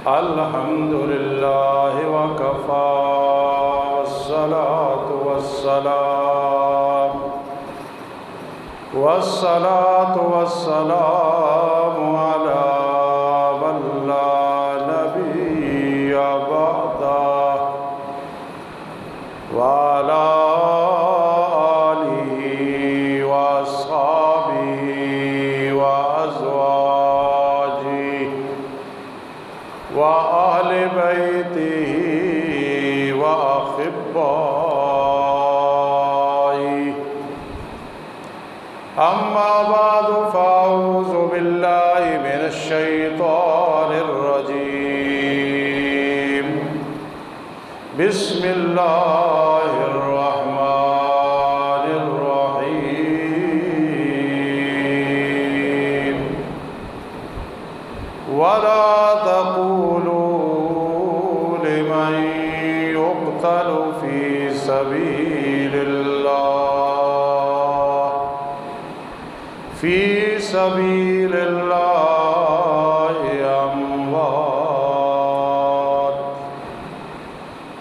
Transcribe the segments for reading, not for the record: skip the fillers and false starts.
الحمد للہ وکفی والصلاة والسلام علی من لا نبی بعدہ وعلی آلہ واصحابہ وازواجہ وأهل بيته وأحبائه أما بعد فأعوذ بالله من الشيطان الرجيم بسم الله الرحمن الرحيم ولا تقولوا لمن يقتل في سبيل الله أموات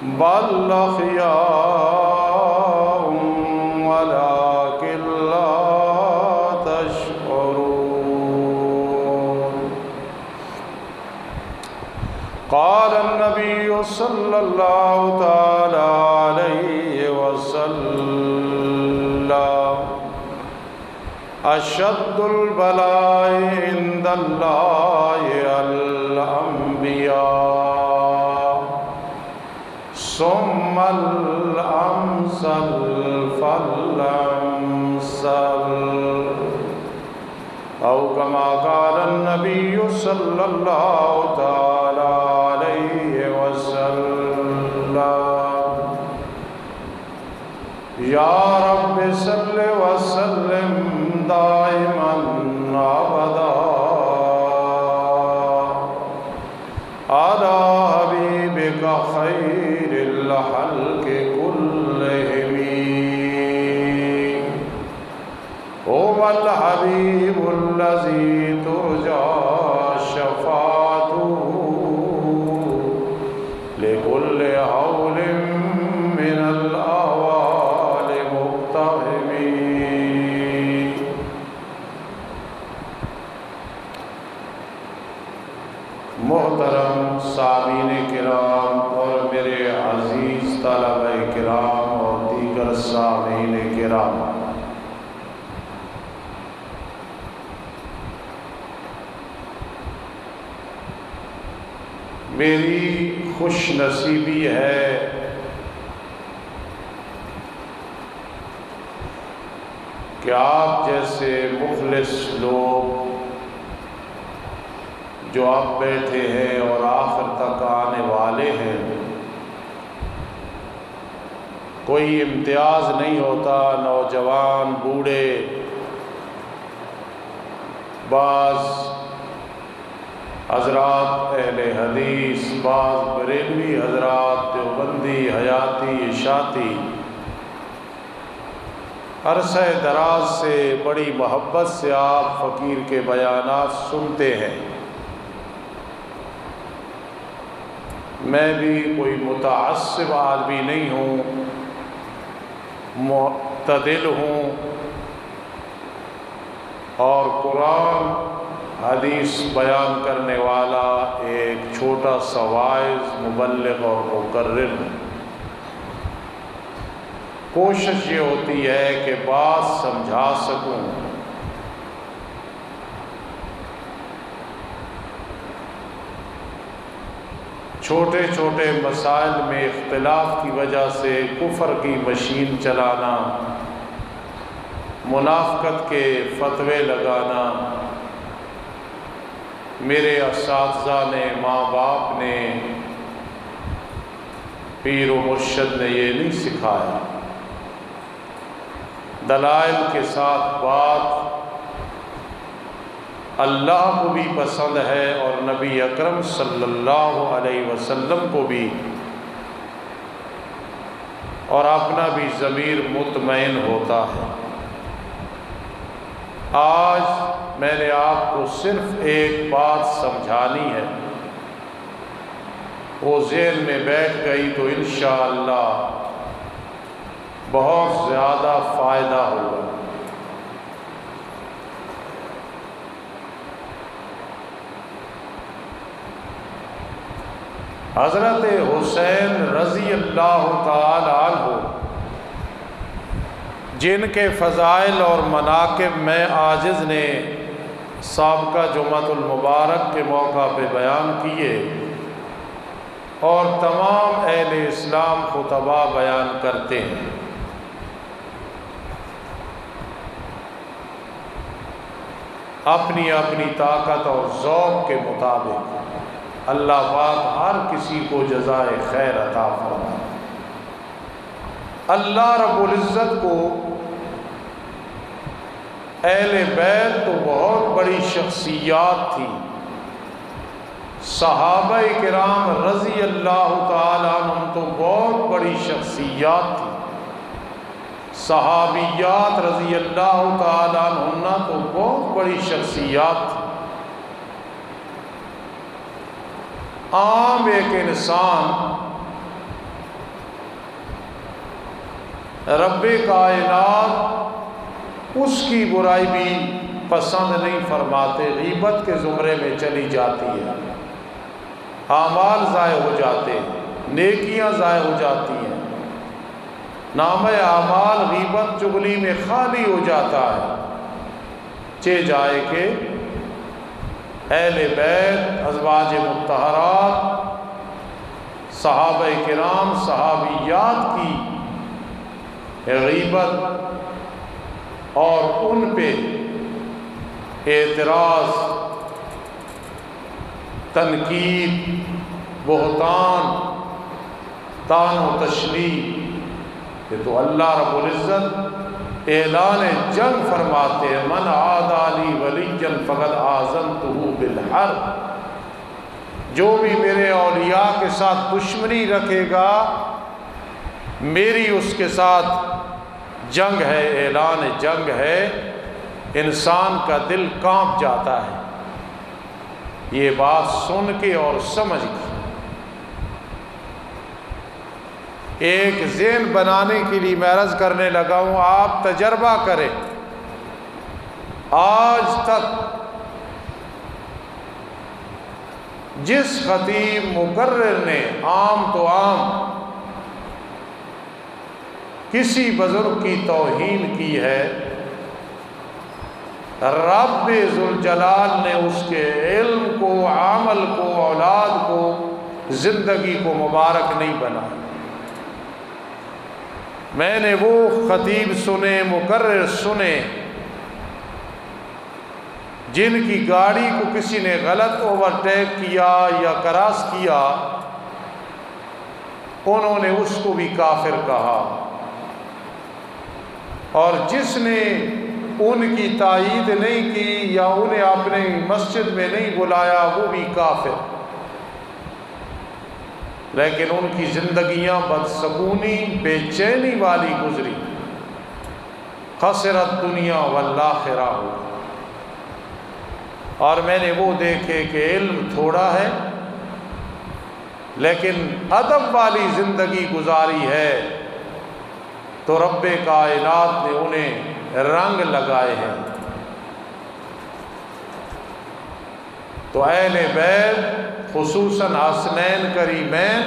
بل أحياء ولكن لا تشعرون. قال النبي صلى الله تعالى عليه وسلم أشد البلاء عند الله الأنبياء ثم الأمثل فالأمثل أو كما قال النبي صلى الله تعالى عليه وسلم. يا رب صل وسلم دائما أبدا على حبيبك خير الخلق كلهم هو الحبيب الذي ترجى شفاعته لكل هول من الأهوال مقتحم. محترم سامعین کرام اور میرے عزیز طلبہ کرام اور دیگر سامعین کرام، میری خوش نصیبی ہے کہ آپ جیسے مخلص لوگ جو آپ بیٹھے ہیں اور آخر تک آنے والے ہیں، کوئی امتیاز نہیں ہوتا، نوجوان بوڑھے، بعض حضرات اہل حدیث، بعض بریلوی حضرات، دیوبندی، حیاتی، اشاعتی، عرصہ دراز سے بڑی محبت سے آپ فقیر کے بیانات سنتے ہیں. میں بھی کوئی متعصب آدمی نہیں ہوں، معتدل ہوں اور قرآن حدیث بیان کرنے والا ایک چھوٹا سا واعظ، مبلغ اور مقرر ہوں. کوشش یہ ہوتی ہے کہ بات سمجھا سکوں. چھوٹے چھوٹے مسائل میں اختلاف کی وجہ سے کفر کی مشین چلانا، منافقت کے فتوے لگانا میرے اساتذہ نے، ماں باپ نے، پیر و مرشد نے یہ نہیں سکھایا. دلائل کے ساتھ بات اللہ کو بھی پسند ہے اور نبی اکرم صلی اللہ علیہ وسلم کو بھی، اور اپنا بھی ضمیر مطمئن ہوتا ہے. آج میں نے آپ کو صرف ایک بات سمجھانی ہے وہ ذہن میں بیٹھ گئی تو انشاءاللہ بہت زیادہ فائدہ ہوگا۔ حضرت حسین رضی اللہ تعالی عنہ جن کے فضائل اور مناقب میں عاجز نے سابقہ جمعۃ المبارک کے موقع پہ بیان کیے اور تمام اہل اسلام خطبہ بیان کرتے ہیں، اپنی اپنی طاقت اور ذوق کے مطابق اللہ پاک ہر کسی کو جزائے خیر عطا فرمائے۔ اللہ رب العزت کو اہل بیت تو بہت بڑی شخصیات تھی، صحابہ کرام رضی اللہ تعالی عنہم تو بہت بڑی شخصیات تھی، صحابیات رضی اللہ تعالی عنہن تو بہت بڑی شخصیات تھی۔ عام ایک انسان رب کائنات اس کی برائی بھی پسند نہیں فرماتے، غیبت کے زمرے میں چلی جاتی ہے، اعمال ضائع ہو جاتے ہیں، نیکیاں ضائع ہو جاتی ہیں، نام اعمال غیبت چغلی میں خالی ہو جاتا ہے۔ چہ جائے کہ اہل بیت ازواج مطہرات صحابہ کرام صحابیات کی غیبت اور ان پہ اعتراض، تنقید، بہتان، طعن و تشنیع، یہ تو اللہ رب العزت اعلان جنگ فرماتے ہیں، من عادی لی ولیا فقد آذنتہ بالحرب، جو بھی میرے اولیاء کے ساتھ دشمنی رکھے گا میری اس کے ساتھ جنگ ہے، اعلان جنگ ہے۔ انسان کا دل کانپ جاتا ہے یہ بات سن کے اور سمجھ کے۔ ایک ذہن بنانے کے لیے میں عرض کرنے لگا ہوں، آپ تجربہ کریں، آج تک جس خطیب مقرر نے عام تو عام کسی بزرگ کی توہین کی ہے، رب ذوالجلال نے اس کے علم کو، عمل کو، اولاد کو، زندگی کو مبارک نہیں بنایا۔ میں نے وہ خطیب سنے، مقرر سنے، جن کی گاڑی کو کسی نے غلط اوورٹیک کیا یا کراس کیا، انہوں نے اس کو بھی کافر کہا، اور جس نے ان کی تائید نہیں کی یا انہیں اپنے مسجد میں نہیں بلایا وہ بھی کافر۔ لیکن ان کی زندگیاں بدسکونی، بے چینی والی گزری، خسرت دنیا والآخرہ ہو۔ اور میں نے وہ دیکھے کہ علم تھوڑا ہے لیکن ادب والی زندگی گزاری ہے، تو رب کائنات نے انہیں رنگ لگائے ہیں۔ تو اہل بیت خصوصاً حسنین کریمین،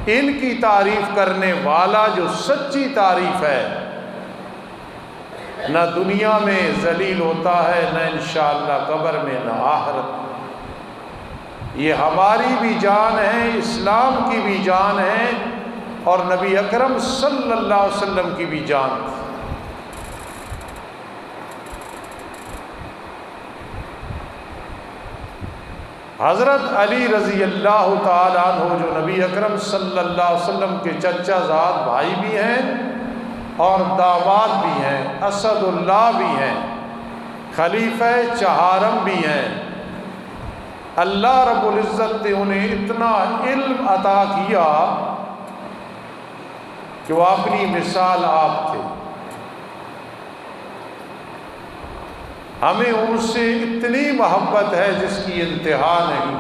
ان کی تعریف کرنے والا جو سچی تعریف ہے، نہ دنیا میں ذلیل ہوتا ہے، نہ انشاءاللہ قبر میں، نہ آخرت۔ یہ ہماری بھی جان ہے، اسلام کی بھی جان ہے، اور نبی اکرم صلی اللہ علیہ وسلم کی بھی جان تھی۔ حضرت علی رضی اللہ تعالی عنہ جو نبی اکرم صلی اللہ علیہ وسلم کے چچا زاد بھائی بھی ہیں اور داماد بھی ہیں، اسد اللہ بھی ہیں، خلیفہ چہارم بھی ہیں۔ اللہ رب العزت نے انہیں اتنا علم عطا کیا کہ وہ اپنی مثال آپ تھے۔ ہمیں ان سے اتنی محبت ہے جس کی انتہا نہیں۔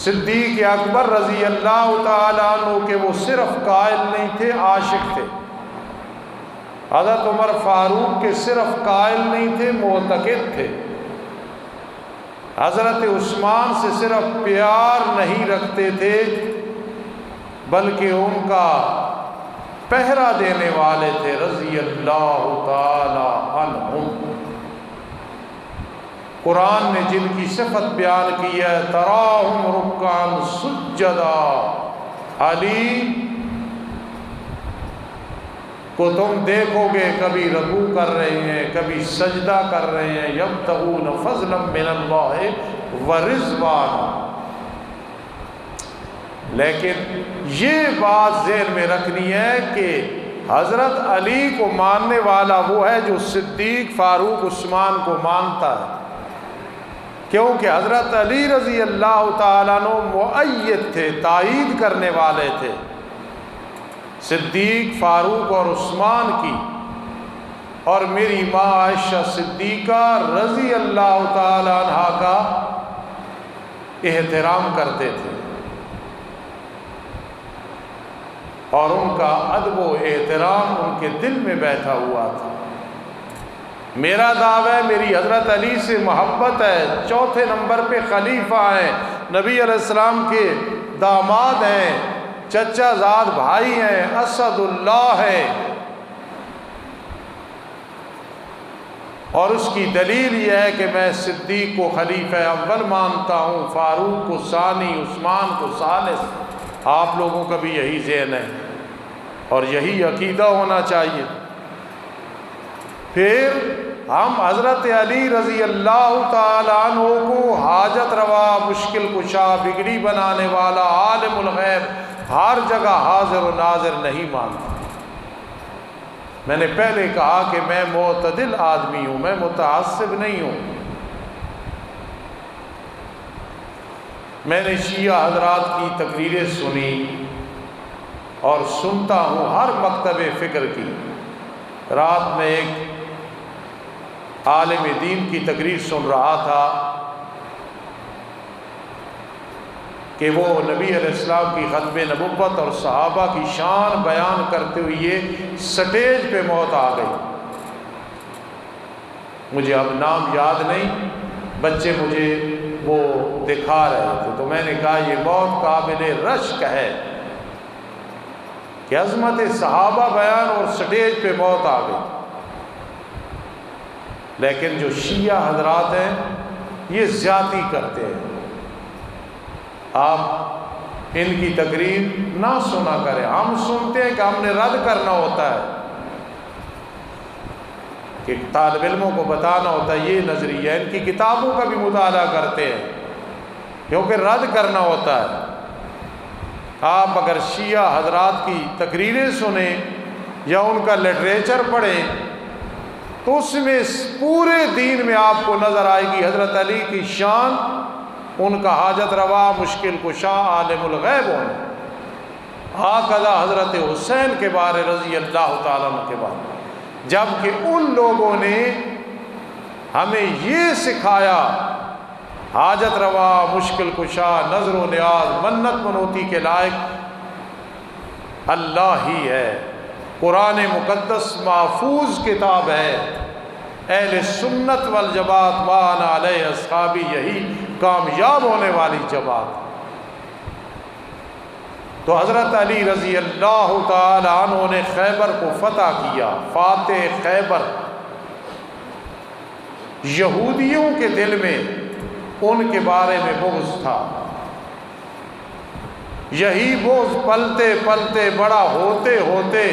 صدیق اکبر رضی اللہ تعالیٰ عنہ کہ وہ صرف قائل نہیں تھے، عاشق تھے۔ حضرت عمر فاروق کے صرف قائل نہیں تھے، معتقد تھے۔ حضرت عثمان سے صرف پیار نہیں رکھتے تھے بلکہ ان کا پہرا دینے والے تھے رضی اللہ تعالی عنہم۔ قرآن نے جن کی صفت بیان کی ہے، تراہم رکعا سجدا، علی کو تم دیکھو گے کبھی رکوع کر رہے ہیں، کبھی سجدہ کر رہے ہیں، یبتغون فضلا من اللہ ورضوانا۔ لیکن یہ بات ذہن میں رکھنی ہے کہ حضرت علی کو ماننے والا وہ ہے جو صدیق فاروق عثمان کو مانتا ہے، کیونکہ حضرت علی رضی اللہ تعالیٰ عنہ مؤید تھے، تائید کرنے والے تھے صدیق فاروق اور عثمان کی، اور میری ماں عائشہ صدیقہ رضی اللہ تعالیٰ عنہا کا احترام کرتے تھے، اور ان کا ادب و احترام ان کے دل میں بیٹھا ہوا تھا۔ میرا دعویٰ ہے میری حضرت علی سے محبت ہے، چوتھے نمبر پہ خلیفہ ہیں، نبی علیہ السلام کے داماد ہیں، چچا زاد بھائی ہیں، اسد اللہ ہیں، اور اس کی دلیل یہ ہے کہ میں صدیق کو خلیفہ اول مانتا ہوں، فاروق کو ثانی، عثمان کو ثالث۔ آپ لوگوں کا بھی یہی ذہن ہے اور یہی عقیدہ ہونا چاہیے۔ پھر ہم حضرت علی رضی اللہ تعالیٰ عنہ کو حاجت روا، مشکل کشا، بگڑی بنانے والا، عالم الغیب، ہر جگہ حاضر و ناظر نہیں مانتے۔ میں نے پہلے کہا کہ میں معتدل آدمی ہوں، میں متعصب نہیں ہوں۔ میں نے شیعہ حضرات کی تقریریں سنی اور سنتا ہوں ہر مکتب فکر کی۔ رات میں ایک عالم دین کی تقریر سن رہا تھا کہ وہ نبی علیہ السلام کی ختم نبوت اور صحابہ کی شان بیان کرتے ہوئے سٹیج پہ موت آ گئی۔ مجھے اب نام یاد نہیں، بچے مجھے وہ دکھا رہے تھے، تو میں نے کہا یہ موت قابل رشک ہے کہ عظمت صحابہ بیان اور سٹیج پہ موت آ گئی۔ لیکن جو شیعہ حضرات ہیں یہ زیادتی کرتے ہیں، آپ ان کی تقریر نہ سنا کریں۔ ہم سنتے ہیں کہ ہم نے رد کرنا ہوتا ہے، کہ طالب علموں کو بتانا ہوتا ہے یہ نظریہ، ان کی کتابوں کا بھی مطالعہ کرتے ہیں کیونکہ رد کرنا ہوتا ہے۔ آپ اگر شیعہ حضرات کی تقریریں سنیں یا ان کا لٹریچر پڑھیں تو اس میں پورے دین میں آپ کو نظر آئے گی حضرت علی کی شان، ان کا حاجت روا، مشکل کشا، عالم الغیب ہونا۔ ہاکذا حضرت حسین کے بارے رضی اللہ تعالیٰ عنہ کے بارے، جبکہ ان لوگوں نے ہمیں یہ سکھایا حاجت روا، مشکل کشا، نظر و نیاز، منت منوتی کے لائق اللہ ہی ہے۔ قرآن مقدس محفوظ کتاب ہے، اہل سنت والجماعت وَأَنَا عَلَيْهِ اصحابی، یہی کامیاب ہونے والی جماعت۔ تو حضرت علی رضی اللہ تعالی عنہ نے خیبر کو فتح کیا، فاتح خیبر۔ یہودیوں کے دل میں ان کے بارے میں بغض تھا، یہی بغض پلتے پلتے بڑا ہوتے ہوتے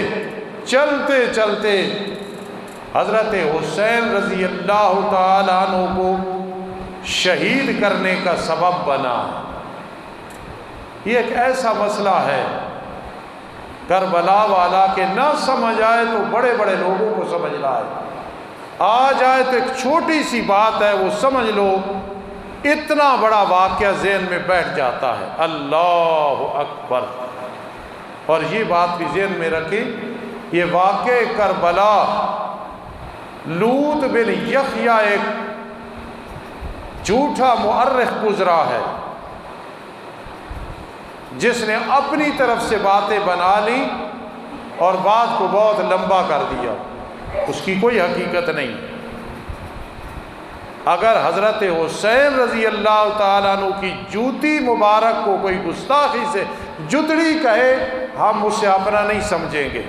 چلتے چلتے حضرت حسین رضی اللہ تعالی عنہ کو شہید کرنے کا سبب بنا۔ یہ ایک ایسا مسئلہ ہے کربلا والا کہ نہ سمجھ آئے تو بڑے بڑے لوگوں کو سمجھ لائے، آ جائے تو ایک چھوٹی سی بات ہے وہ سمجھ لو، اتنا بڑا واقعہ ذہن میں بیٹھ جاتا ہے۔ اللہ اکبر۔ اور یہ بات بھی ذہن میں رکھیں، یہ واقعہ کربلا، لوط بن یحییٰ ایک جھوٹا مورخ گزرا ہے، جس نے اپنی طرف سے باتیں بنا لی اور بات کو بہت لمبا کر دیا، اس کی کوئی حقیقت نہیں۔ اگر حضرت حسین رضی اللہ تعالیٰ عنہ کی جوتی مبارک کو کوئی گستاخی سے جتڑی کہے، ہم اسے اپنا نہیں سمجھیں گے۔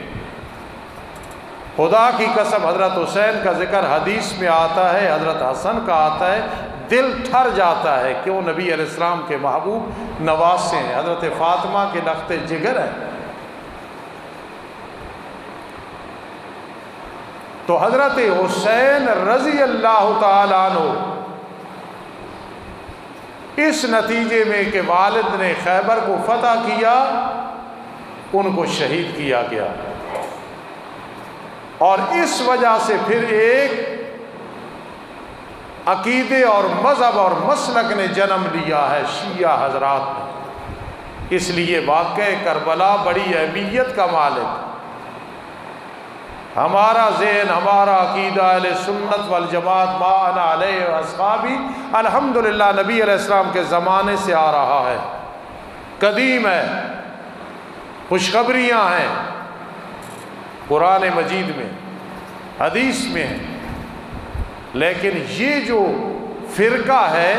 خدا کی قسم، حضرت حسین کا ذکر حدیث میں آتا ہے، حضرت حسن کا آتا ہے، دل ٹھر جاتا ہے۔ کیوں؟ نبی علیہ السلام کے محبوب نواسے ہیں، حضرت فاطمہ کے لخت جگر ہیں۔ تو حضرت حسین رضی اللہ تعالیٰ عنہ اس نتیجے میں کہ والد نے خیبر کو فتح کیا، ان کو شہید کیا گیا، اور اس وجہ سے پھر ایک عقیدے اور مذہب اور مسلک نے جنم لیا ہے شیعہ حضرات میں۔ اس لیے واقعہ کربلا بڑی اہمیت کا مالک۔ ہمارا ذہن، ہمارا عقیدہ اہل سنت والجماعت ما انا علیہ واصحابی الحمدللہ نبی علیہ السلام کے زمانے سے آ رہا ہے، قدیم ہے، خوشخبریاں ہیں قرآن مجید میں، حدیث میں ہے۔ لیکن یہ جو فرقہ ہے،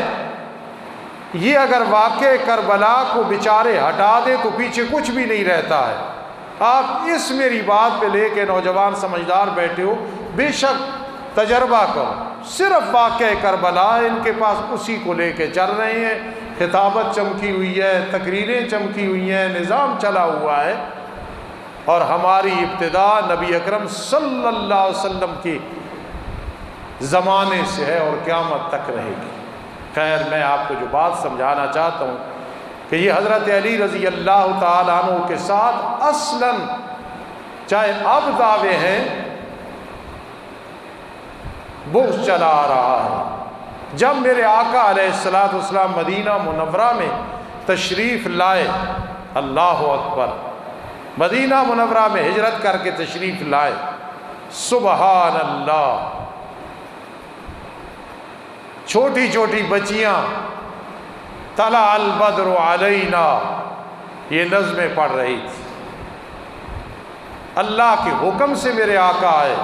یہ اگر واقع کربلا کو بیچارے ہٹا دے تو پیچھے کچھ بھی نہیں رہتا ہے۔ آپ اس میری بات پہ لے کے نوجوان سمجھدار بیٹھے ہو، بے شک تجربہ کرو، صرف واقع کربلا ان کے پاس اسی کو لے کے چل رہے ہیں۔ خطابت چمکی ہوئی ہے، تقریریں چمکی ہوئی ہیں، نظام چلا ہوا ہے، اور ہماری ابتدا نبی اکرم صلی اللہ علیہ وسلم کی زمانے سے ہے اور قیامت تک رہے گی۔ خیر، میں آپ کو جو بات سمجھانا چاہتا ہوں کہ یہ حضرت علی رضی اللہ تعالیٰ عنہ کے ساتھ اصلاً چاہے اب دعوے ہیں، بغض چلا آ رہا ہے۔ جب میرے آقا علیہ الصلوۃ والسلام مدینہ منورہ میں تشریف لائے، اللہ اکبر، مدینہ منورہ میں ہجرت کر کے تشریف لائے، سبحان اللہ، چھوٹی چھوٹی بچیاں طلع البدر علینا یہ نظمیں پڑھ رہی تھی۔ اللہ کے حکم سے میرے آقا آئے،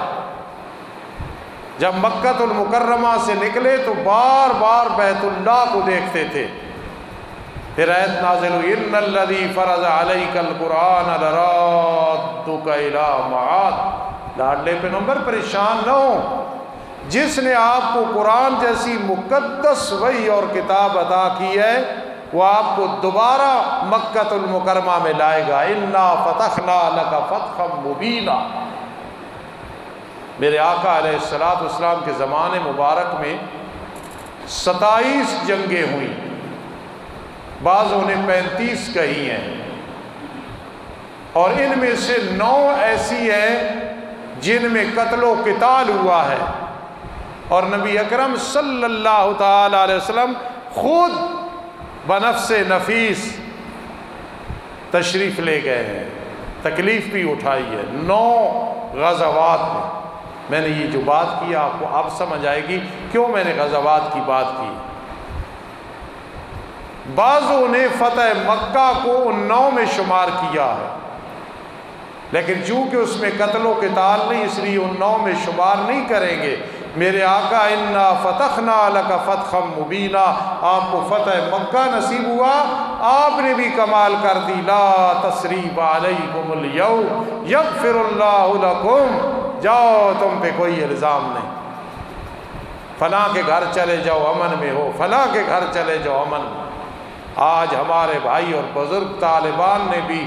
جب مکہ المکرمہ سے نکلے تو بار بار بیت اللہ کو دیکھتے تھے۔ پھر آیت نازل ہوئی، ان الذی فرض علیک القرآن لرادک الی معاد۔ لاڈلے پیغمبر پریشان نہ ہو، جس نے آپ کو قرآن جیسی مقدس وحی اور کتاب عطا کی ہے، وہ آپ کو دوبارہ مکہ المکرمہ میں لائے گا۔ انا فتحنا لک فتحا مبینا۔ میرے آقا علیہ الصلوۃ والسلام کے زمانے مبارک میں 27 جنگیں ہوئیں، بعضوں نے 35 کہی ہیں، اور ان میں سے 9 ایسی ہیں جن میں قتل و قتال ہوا ہے، اور نبی اکرم صلی اللہ تعالی علیہ وسلم خود بنفس نفیس تشریف لے گئے ہیں، تکلیف بھی اٹھائی ہے 9 غزوات میں نے یہ جو بات کی آپ کو اب سمجھ آئے گی کیوں میں نے غزوات کی بات کی۔ بعضوں نے فتح مکہ کو ان 9 میں شمار کیا ہے، لیکن چونکہ اس میں قتل و قتال نہیں، اس لیے ان 9 میں شمار نہیں کریں گے۔ میرے آقا انا فتحنا لک فتحا مبینا، آپ کو فتح مکہ نصیب ہوا، آپ نے بھی کمال کر دی۔ لا تثریب علیکم الیوم یغفر اللہ لکم، جاؤ تم پہ کوئی الزام نہیں، فلاں کے گھر چلے جاؤ امن میں ہو، فلاں کے گھر چلے جاؤ امن میں۔ آج ہمارے بھائی اور بزرگ طالبان نے بھی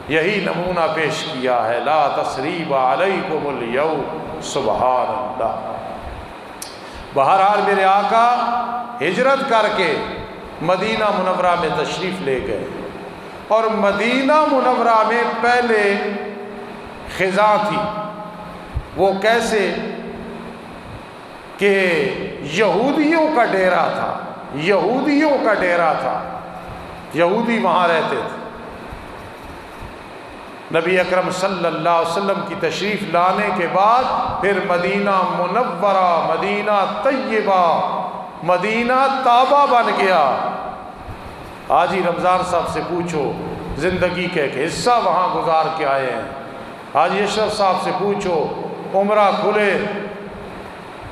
یہی نمونہ پیش کیا ہے، لا تثریب علیکم الیوم، سبحان اللہ۔ بہرحال میرے آقا ہجرت کر کے مدینہ منورہ میں تشریف لے گئے، اور مدینہ منورہ میں پہلے خزاں تھی۔ وہ کیسے کہ یہودیوں کا ڈیرا تھا، یہودیوں کا ڈیرا تھا، یہودی وہاں رہتے تھے۔ نبی اکرم صلی اللہ علیہ وسلم کی تشریف لانے کے بعد پھر مدینہ منورہ، مدینہ طیبہ، مدینہ طابہ بن گیا۔ حاجی رمضان صاحب سے پوچھو زندگی کے ایک حصہ وہاں گزار کے آئے ہیں، حاجی اشرف صاحب سے پوچھو عمرہ کھلے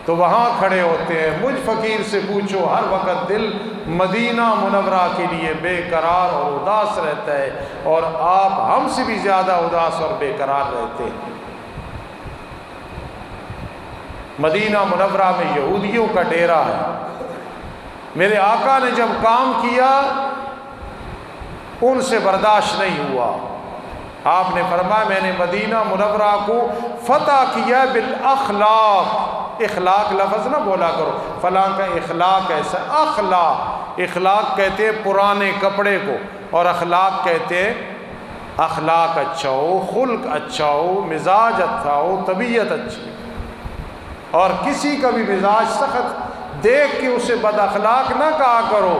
تو وہاں کھڑے ہوتے ہیں، مجھ فقیر سے پوچھو ہر وقت دل مدینہ منورہ کے لیے بے قرار اور اداس رہتا ہے، اور آپ ہم سے بھی زیادہ اداس اور بے قرار رہتے ہیں۔ مدینہ منورہ میں یہودیوں کا ڈیرا ہے، میرے آقا نے جب کام کیا ان سے برداشت نہیں ہوا، آپ نے فرمایا میں نے مدینہ منورہ کو فتح کیا بالاخلاق۔ اخلاق لفظ نہ بولا کرو فلاں کا اخلاق ایسا، اخلاق کہتے ہیں پرانے کپڑے کو، اور اخلاق کہتے ہیں اخلاق اچھا ہو، خلق اچھا ہو، مزاج اچھا ہو، طبیعت اچھی، اور کسی کا بھی مزاج سخت دیکھ کے اسے بد اخلاق نہ کہا کرو۔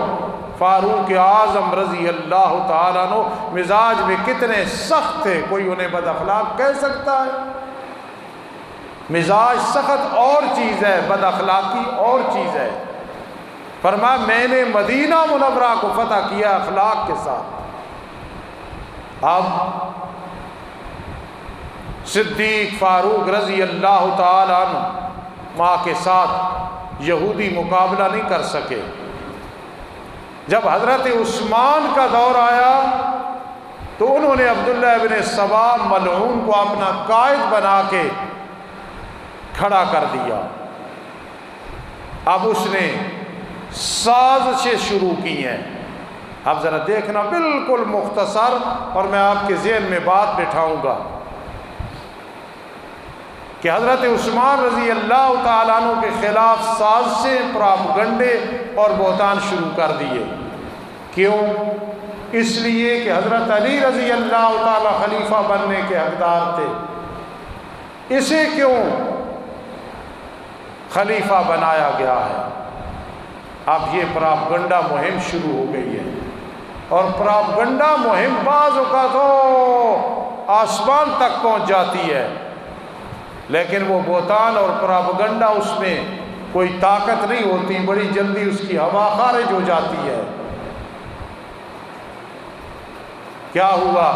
فاروق اعظم رضی اللہ تعالیٰ عنہ مزاج میں کتنے سخت تھے، کوئی انہیں بد اخلاق کہہ سکتا ہے؟ مزاج سخت اور چیز ہے، بد اخلاقی اور چیز ہے۔ فرمایا میں نے مدینہ منورہ کو فتح کیا اخلاق کے ساتھ۔ اب صدیق فاروق رضی اللہ تعالیٰ عنہ ماں کے ساتھ یہودی مقابلہ نہیں کر سکے۔ جب حضرت عثمان کا دور آیا تو انہوں نے عبداللہ ابن سبا ملعون کو اپنا قائد بنا کے کھڑا کر دیا۔ اب اس نے سازشیں شروع کی ہیں۔ اب ذرا دیکھنا بالکل مختصر، اور میں آپ کے ذہن میں بات بٹھاؤں گا کہ حضرت عثمان رضی اللہ تعالیٰ عنہ کے خلاف سازشیں، پراپگنڈے اور بہتان شروع کر دیے۔ کیوں؟ اس لیے کہ حضرت علی رضی اللہ تعالیٰ خلیفہ بننے کے حقدار تھے، اسے کیوں خلیفہ بنایا گیا ہے؟ اب یہ پراپگنڈا مہم شروع ہو گئی ہے، اور پراپگنڈا مہم بعض اوقات تو آسمان تک پہنچ جاتی ہے، لیکن وہ بہتان اور پراپگنڈا اس میں کوئی طاقت نہیں ہوتی، بڑی جلدی اس کی ہوا خارج ہو جاتی ہے۔ کیا ہوا؟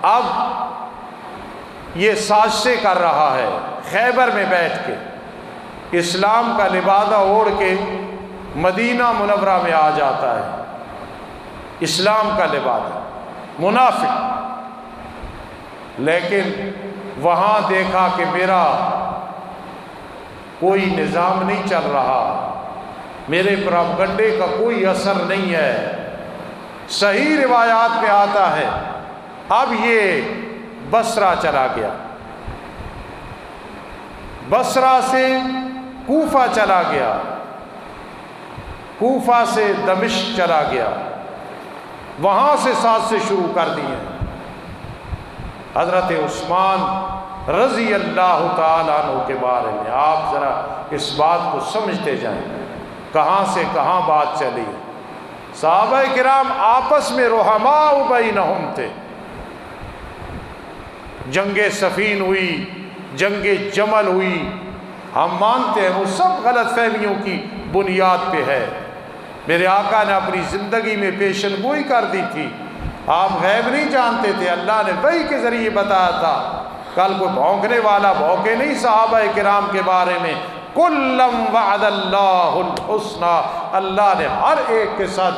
اب یہ سازشیں کر رہا ہے، خیبر میں بیٹھ کے اسلام کا لبادہ اوڑھ کے مدینہ منورہ میں آ جاتا ہے، اسلام کا لبادہ، منافق، لیکن وہاں دیکھا کہ میرا کوئی نظام نہیں چل رہا، میرے پراپگنڈے کا کوئی اثر نہیں ہے۔ صحیح روایات میں آتا ہے اب یہ بصرہ چلا گیا، بصرہ سے کوفہ چلا گیا، کوفہ سے دمشق چلا گیا، وہاں سے سازشیں شروع کر دی ہیں۔ حضرت عثمان رضی اللہ تعالیٰ عنہ کے بارے میں آپ ذرا اس بات کو سمجھتے جائیں، کہاں سے کہاں بات چلی۔ صحابہ کرام آپس میں رحماء بینہم تھے، جنگ صفین ہوئی، جنگ جمل ہوئی، ہم مانتے ہیں وہ سب غلط فہمیوں کی بنیاد پہ ہے۔ میرے آقا نے اپنی زندگی میں پیشن گوئی کر دی تھی، آپ غیب نہیں جانتے تھے، اللہ نے وحی کے ذریعے بتایا تھا۔ کل کوئی بھونکنے والا بھونکے نہیں صحابہ کرام کے بارے میں، کلم وعد اللہ الحسنی، اللہ نے ہر ایک کے ساتھ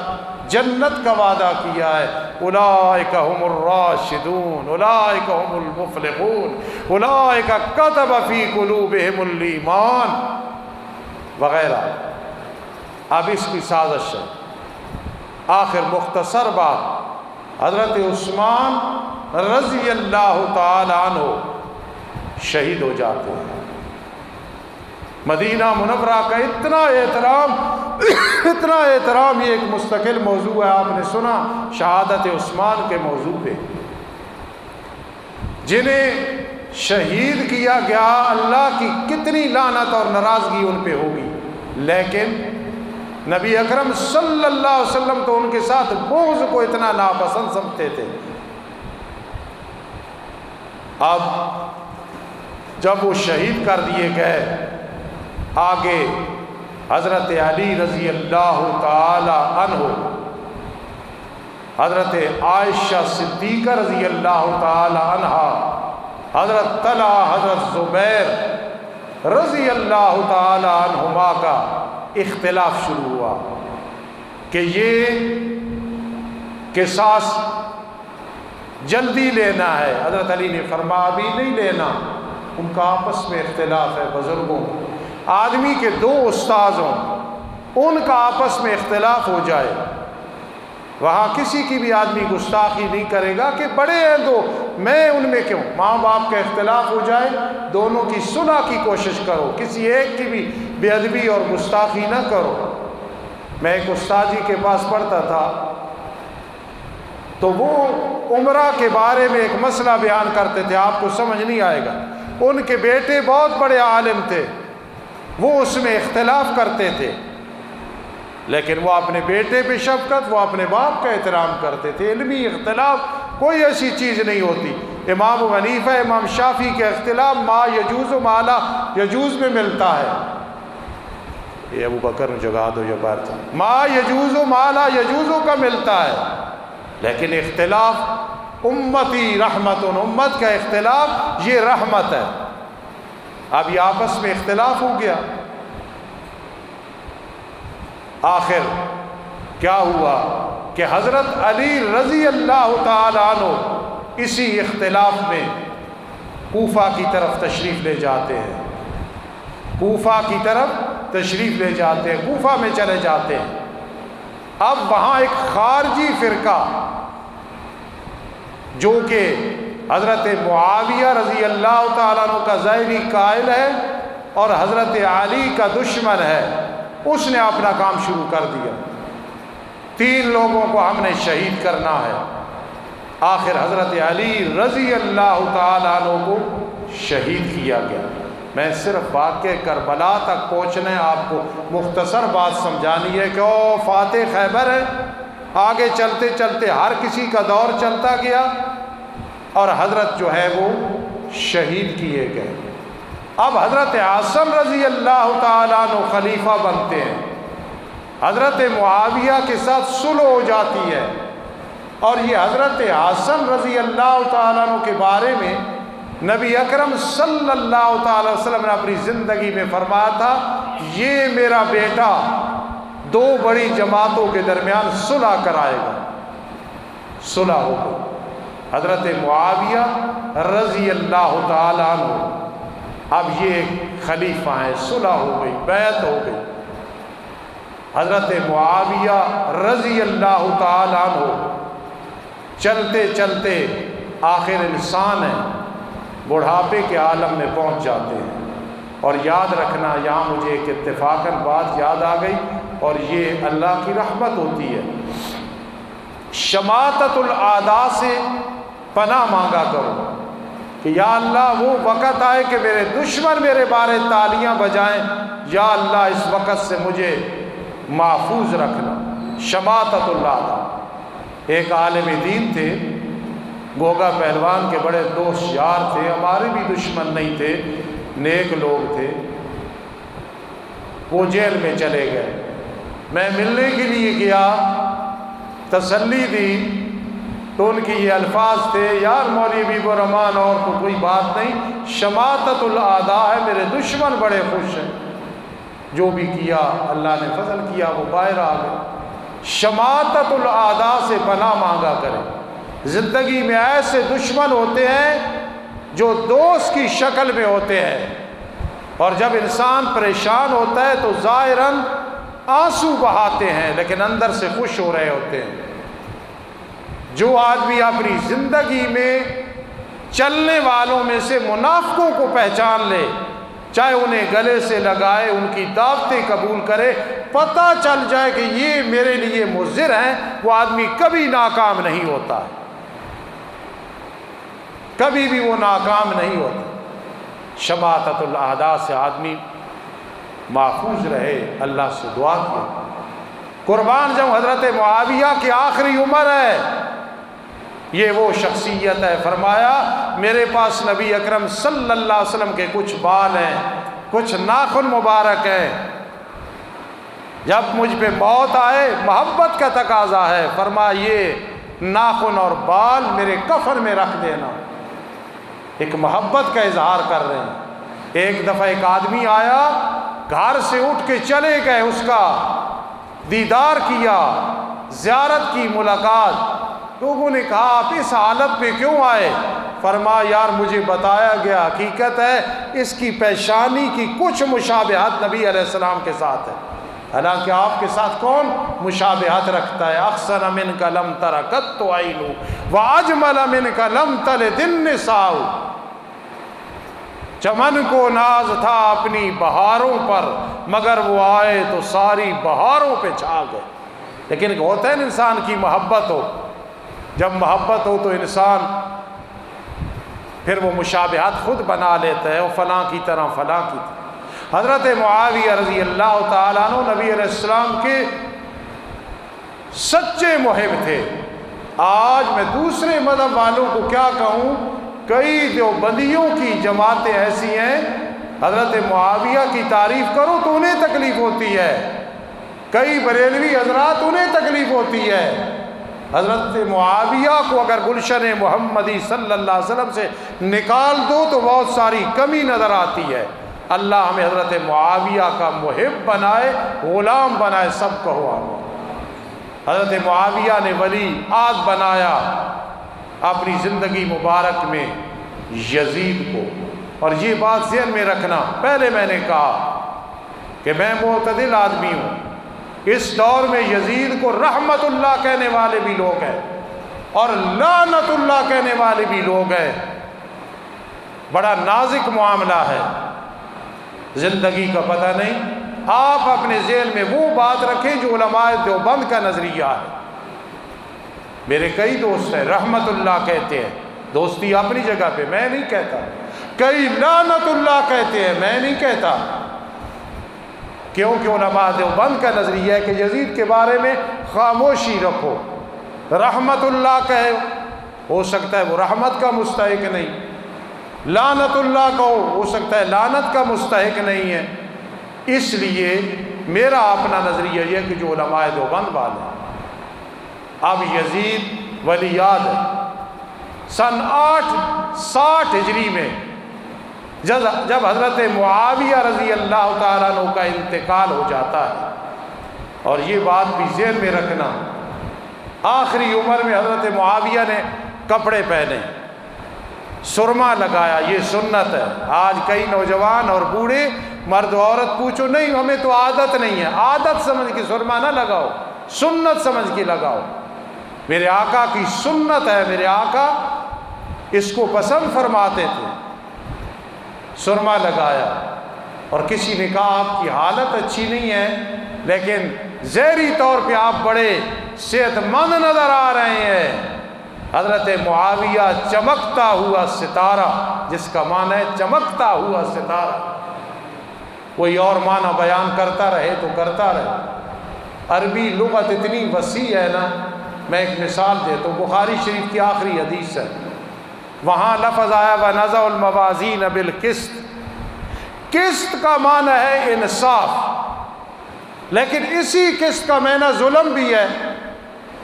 جنت کا وعدہ کیا ہے۔ اولئک هم الراشدون، اولئک هم المفلحون، اولئک کتب فی قلوبہم الایمان وغیرہ۔ اب اس کی سازش ہے۔ آخر مختصر بات، حضرت عثمان رضی اللہ تعالی عنہ شہید ہو جاتے ہیں۔ مدینہ منورہ کا اتنا احترام، یہ ایک مستقل موضوع ہے، آپ نے سنا شہادت عثمان کے موضوع پہ۔ جنہیں شہید کیا گیا اللہ کی کتنی لعنت اور ناراضگی ان پہ ہوگی، لیکن نبی اکرم صلی اللہ علیہ وسلم تو ان کے ساتھ بغض کو اتنا ناپسند سمجھتے تھے۔ اب جب وہ شہید کر دیے گئے، آگے حضرت علی رضی اللہ تعالی عنہ حضرت عائشہ صدیقہ رضی اللہ تعالی عنہا، حضرت طلحہ، حضرت زبیر رضی اللہ تعالی عنہما کا اختلاف شروع ہوا کہ یہ قصاص جلدی لینا ہے۔ حضرت علی نے فرمایا ابھی نہیں لینا، ان کا آپس میں اختلاف ہے۔ بزرگوں، آدمی کے دو استاذ ہوں، ان کا آپس میں اختلاف ہو جائے، وہاں کسی کی بھی آدمی گستاخی نہیں کرے گا کہ بڑے ہیں دو، میں ان میں کیوں؟ ماں باپ کا اختلاف ہو جائے، دونوں کی صلح کی کوشش کرو، کسی ایک کی بھی بے ادبی اور گستاخی نہ کرو۔ میں ایک استاد جی کے پاس پڑھتا تھا، تو وہ عمرہ کے بارے میں ایک مسئلہ بیان کرتے تھے، آپ کو سمجھ نہیں آئے گا۔ ان کے بیٹے بہت بڑے عالم تھے، وہ اس میں اختلاف کرتے تھے، لیکن وہ اپنے بیٹے پہ شفقت، وہ اپنے باپ کا احترام کرتے تھے۔ علمی اختلاف کوئی ایسی چیز نہیں ہوتی۔ امام ابو حنیفہ، امام شافعی کے اختلاف ما یجوز و ما لا یجوز میں ملتا ہے۔ یہ ابو بکر جگا دو یا بار تھا، ما یجوز و ما لا یجوز کا ملتا ہے، لیکن اختلاف امتی رحمت، امت کا اختلاف یہ رحمت ہے۔ اب یہ آپس میں اختلاف ہو گیا، آخر کیا ہوا کہ حضرت علی رضی اللہ تعالی عنہ اسی اختلاف میں کوفہ کی طرف تشریف لے جاتے ہیں، کوفہ کی طرف تشریف لے جاتے ہیں، کوفہ میں چلے جاتے ہیں۔ اب وہاں ایک خارجی فرقہ جو کہ حضرت معاویہ رضی اللہ تعالیٰ عنہ کا ظاہری قائل ہے اور حضرت علی کا دشمن ہے، اس نے اپنا کام شروع کر دیا۔ 3 لوگوں کو ہم نے شہید کرنا ہے۔ آخر حضرت علی رضی اللہ تعالیٰ عنہ کو شہید کیا گیا۔ میں صرف واقع کربلا تک پہنچنے آپ کو مختصر بات سمجھانی ہے کہ وہ فاتح خیبر ہے۔ آگے چلتے چلتے ہر کسی کا دور چلتا گیا اور حضرت جو ہے وہ شہید کیے گئے۔ اب حضرت عاصم رضی اللہ تعالیٰ عنہ خلیفہ بنتے ہیں، حضرت معاویہ کے ساتھ صلح ہو جاتی ہے، اور یہ حضرت عاصم رضی اللہ تعالیٰ عنہ کے بارے میں نبی اکرم صلی اللہ تعالی وسلم نے اپنی زندگی میں فرمایا تھا، یہ میرا بیٹا 2 بڑی جماعتوں کے درمیان صلح کرائے گا۔ صلح ہو گئی، حضرت معاویہ رضی اللہ تعالی عنہ اب یہ خلیفہ ہیں، صلح ہو گئی، بیعت ہو گئی۔ حضرت معاویہ رضی اللہ تعالی عنہ چلتے چلتے آخر انسان ہیں، بڑھاپے کے عالم میں پہنچ جاتے ہیں۔ اور یاد رکھنا، یہاں مجھے ایک اتفاقاً بات یاد آ گئی، اور یہ اللہ کی رحمت ہوتی ہے، شماتت الاعداء سے پناہ مانگا کرو کہ یا اللہ وہ وقت آئے کہ میرے دشمن میرے بارے تالیاں بجائیں، یا اللہ اس وقت سے مجھے محفوظ رکھنا۔ شماتت الاعداء۔ ایک عالم دین تھے، گوگا پہلوان کے بڑے دوست یار تھے، ہمارے بھی دشمن نہیں تھے، نیک لوگ تھے۔ وہ جیل میں چلے گئے، میں ملنے کے لیے گیا، تسلی دی تو ان کی یہ الفاظ تھے، یار مولوی حبیب الرحمن اور تو کوئی بات نہیں، شماتت الاعداء ہے، میرے دشمن بڑے خوش ہیں، جو بھی کیا اللہ نے فضل کیا وہ باہر آ گئے۔ شماتت الاعداء سے پناہ مانگا کریں۔ زندگی میں ایسے دشمن ہوتے ہیں جو دوست کی شکل میں ہوتے ہیں، اور جب انسان پریشان ہوتا ہے تو ظاہراً آنسو بہاتے ہیں لیکن اندر سے خوش ہو رہے ہوتے ہیں۔ جو آدمی اپنی زندگی میں چلنے والوں میں سے منافقوں کو پہچان لے، چاہے انہیں گلے سے لگائے، ان کی دعوتیں قبول کرے، پتہ چل جائے کہ یہ میرے لیے مضر ہیں، وہ آدمی کبھی ناکام نہیں ہوتا ہے، کبھی بھی وہ ناکام نہیں ہوتا۔ شماتت الاعداء سے آدمی محفوظ رہے، اللہ سے دعا کی۔ قربان جب حضرت معاویہ کی آخری عمر ہے، یہ وہ شخصیت ہے، فرمایا میرے پاس نبی اکرم صلی اللہ علیہ وسلم کے کچھ بال ہیں، کچھ ناخن مبارک ہیں، جب مجھ پہ موت آئے، محبت کا تقاضا ہے، فرمایا یہ ناخن اور بال میرے کفن میں رکھ دینا۔ ایک محبت کا اظہار کر رہے ہیں۔ ایک دفعہ ایک آدمی آیا، گھر سے اٹھ کے چلے گئے، اس کا دیدار کیا، زیارت کی، ملاقات۔ لوگوں نے کہا آپ اس حالت میں کیوں آئے؟ فرمایا یار مجھے بتایا گیا، حقیقت ہے اس کی پیشانی کی کچھ مشابہت نبی علیہ السلام کے ساتھ ہے۔ حالانکہ آپ کے ساتھ کون مشابہت رکھتا ہے؟ احسن منک لم تر قط عین واجمل منک لم تلد النساء۔ چمن کو ناز تھا اپنی بہاروں پر، مگر وہ آئے تو ساری بہاروں پہ چھا گئے۔ لیکن ہوتا ہے انسان کی محبت ہو، جب محبت ہو تو انسان پھر وہ مشابہت خود بنا لیتا ہے، وہ فلاں کی طرح فلاں کی طرح۔ حضرت معاویہ رضی اللہ تعالیٰ عنہ نبی علیہ السلام کے سچے محب تھے۔ آج میں دوسرے مذہب والوں کو کیا کہوں، کئی دیوبندیوں کی جماعتیں ایسی ہیں، حضرت معاویہ کی تعریف کرو تو انہیں تکلیف ہوتی ہے، کئی بریلوی حضرات انہیں تکلیف ہوتی ہے۔ حضرت معاویہ کو اگر گلشن محمدی صلی اللہ علیہ وسلم سے نکال دو تو بہت ساری کمی نظر آتی ہے۔ اللہ ہمیں حضرت معاویہ کا محب بنائے، غلام بنائے، سب کہو آمین۔ حضرت معاویہ نے ولی عہد بنایا اپنی زندگی مبارک میں یزید کو، اور یہ بات ذہن میں رکھنا، پہلے میں نے کہا کہ میں معتدل آدمی ہوں، اس دور میں یزید کو رحمت اللہ کہنے والے بھی لوگ ہیں اور لعنت اللہ کہنے والے بھی لوگ ہیں۔ بڑا نازک معاملہ ہے، زندگی کا پتہ نہیں۔ آپ اپنے ذہن میں وہ بات رکھیں جو علماء دیوبند کا نظریہ ہے۔ میرے کئی دوست ہیں رحمت اللہ کہتے ہیں، دوستی اپنی جگہ پہ، میں نہیں کہتا۔ کئی لعنت اللہ کہتے ہیں، میں نہیں کہتا، کیونکہ علماء دیوبند کا نظریہ ہے کہ یزید کے بارے میں خاموشی رکھو، رحمت اللہ کہے، ہو سکتا ہے وہ رحمت کا مستحق نہیں، لعنت اللہ کہو، ہو سکتا ہے لعنت کا مستحق نہیں ہے۔ اس لیے میرا اپنا نظریہ یہ کہ جو علماء دیوبند والے ہیں، اب یزید ولی یاد ہے سن 860 ہجری میں جب حضرت معاویہ رضی اللہ تعالیٰ عنہ کا انتقال ہو جاتا ہے، اور یہ بات بھی ذہن میں رکھنا، آخری عمر میں حضرت معاویہ نے کپڑے پہنے، سرما لگایا، یہ سنت ہے۔ آج کئی نوجوان اور بوڑھے مرد و عورت پوچھو نہیں ہمیں تو عادت نہیں ہے، عادت سمجھ کے سرما نہ لگاؤ، سنت سمجھ کے لگاؤ، میرے آقا کی سنت ہے، میرے آقا اس کو پسند فرماتے تھے۔ سرما لگایا، اور کسی نے کہا آپ کی حالت اچھی نہیں ہے لیکن ظاہری طور پہ آپ بڑے صحت مند نظر آ رہے ہیں۔ حضرت معاویہ چمکتا ہوا ستارہ، جس کا معنی ہے چمکتا ہوا ستارہ، کوئی اور معنی بیان کرتا رہے تو کرتا رہے۔ عربی لغت اتنی وسیع ہے نا، میں ایک مثال دیتا ہوں، بخاری شریف کی آخری حدیث ہے، وہاں لفظ آیا وَنَزَعُ الْمَوَازِينَ بِالْقِسْطِ، قسط کا معنی ہے انصاف، لیکن اسی قسط کا معنی ظلم بھی ہے۔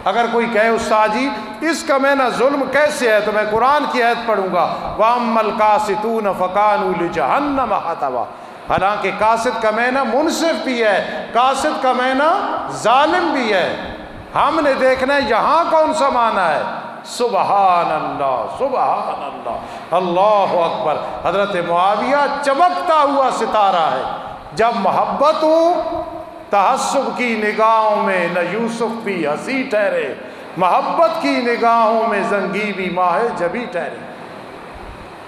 اگر کوئی کہے استاد جی اس کا معنی ظلم کیسے ہے، تو میں قرآن کی آیت پڑھوں گا وَأَمَّا الْقَاسِطُونَ فَكَانُوا لِجَهَنَّمَ حَطَبًا، حالانکہ قاسط کا معنی منصف بھی ہے، قاسط کا معنی ظالم بھی ہے۔ ہم نے دیکھنا ہے یہاں کون سا معنی ہے۔ سبحان اللہ، سبحان اللہ، اللہ اکبر۔ حضرت معاویہ چمکتا ہوا ستارہ ہے، جب محبت ہو تحسب کی نگاہوں میں نہ یوسف بھی ہنسی ٹھہرے، محبت کی نگاہوں میں زنگی بھی ماہ جبی ٹھہرے،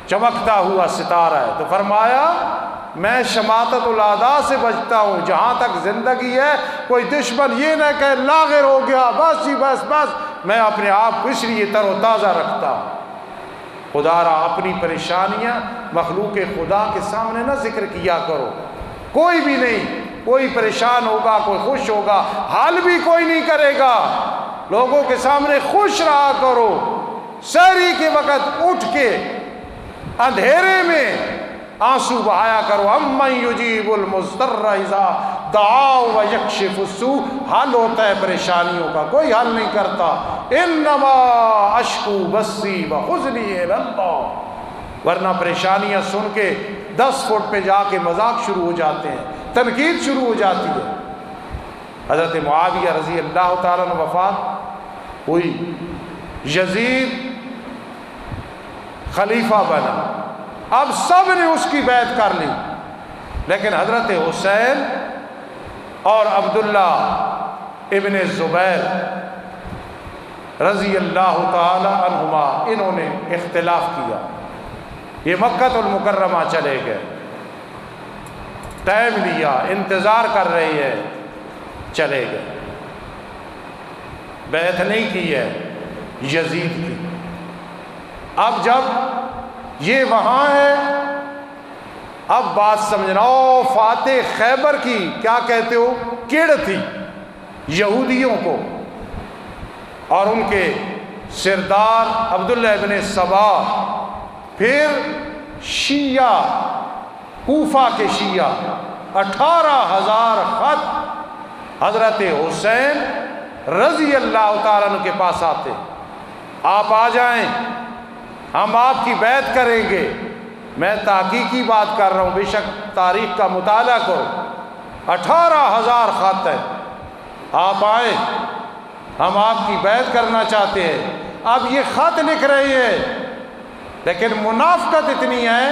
چمکتا ہوا ستارہ ہے۔ تو فرمایا میں شماتت الاعداء سے بچتا ہوں، جہاں تک زندگی ہے کوئی دشمن یہ نہ کہ لاغر ہو گیا بس جی بس بس، میں اپنے آپ کو اس لیے تر و تازہ رکھتا ہوں۔ خدا را اپنی پریشانیاں مخلوق خدا کے سامنے نہ ذکر کیا کرو، کوئی بھی نہیں، کوئی پریشان ہوگا کوئی خوش ہوگا، حال بھی کوئی نہیں کرے گا، لوگوں کے سامنے خوش رہا کرو۔ سحری کے وقت اٹھ کے اندھیرے میں آنسو بہایا کرو، امن یجیب المضطر اذا دعا ویکشف السوء، حل ہوتا ہے پریشانیوں کا، کوئی حل نہیں کرتا انما اشکو بسی وحزنی الی اللہ، ورنہ پریشانیاں سن کے 10 فٹ پہ جا کے مذاق شروع ہو جاتے ہیں، تنقید شروع ہو جاتی ہے۔ حضرت معاویہ رضی اللہ تعالیٰ عنہ وفات ہوئی، یزید خلیفہ بنا، اب سب نے اس کی بیعت کر لی، لیکن حضرت حسین اور عبداللہ ابن زبیر رضی اللہ تعالی عنہما انہوں نے اختلاف کیا۔ یہ مکہ المکرمہ چلے گئے، ٹائم لیا، انتظار کر رہی ہے، چلے گئے، بیعت نہیں کی ہے یزید کی۔ اب جب یہ وہاں ہے، اب بات سمجھنا، فاتح خیبر کی کیا کہتے ہو کیڑ تھی یہودیوں کو، اور ان کے سردار عبداللہ ابن سبا، پھر شیعہ، کوفہ کے شیعہ، 18,000 خط حضرت حسین رضی اللہ تعالیٰ عنہ کے پاس آتے، آپ آ جائیں، ہم آپ کی بیعت کریں گے۔ میں تحقیقی بات کر رہا ہوں، بے شک تاریخ کا مطالعہ کرو، 18,000 خط ہیں، آپ آئیں، ہم آپ کی بیعت کرنا چاہتے ہیں۔ اب یہ خط لکھ رہے ہیں، لیکن منافقت اتنی ہے،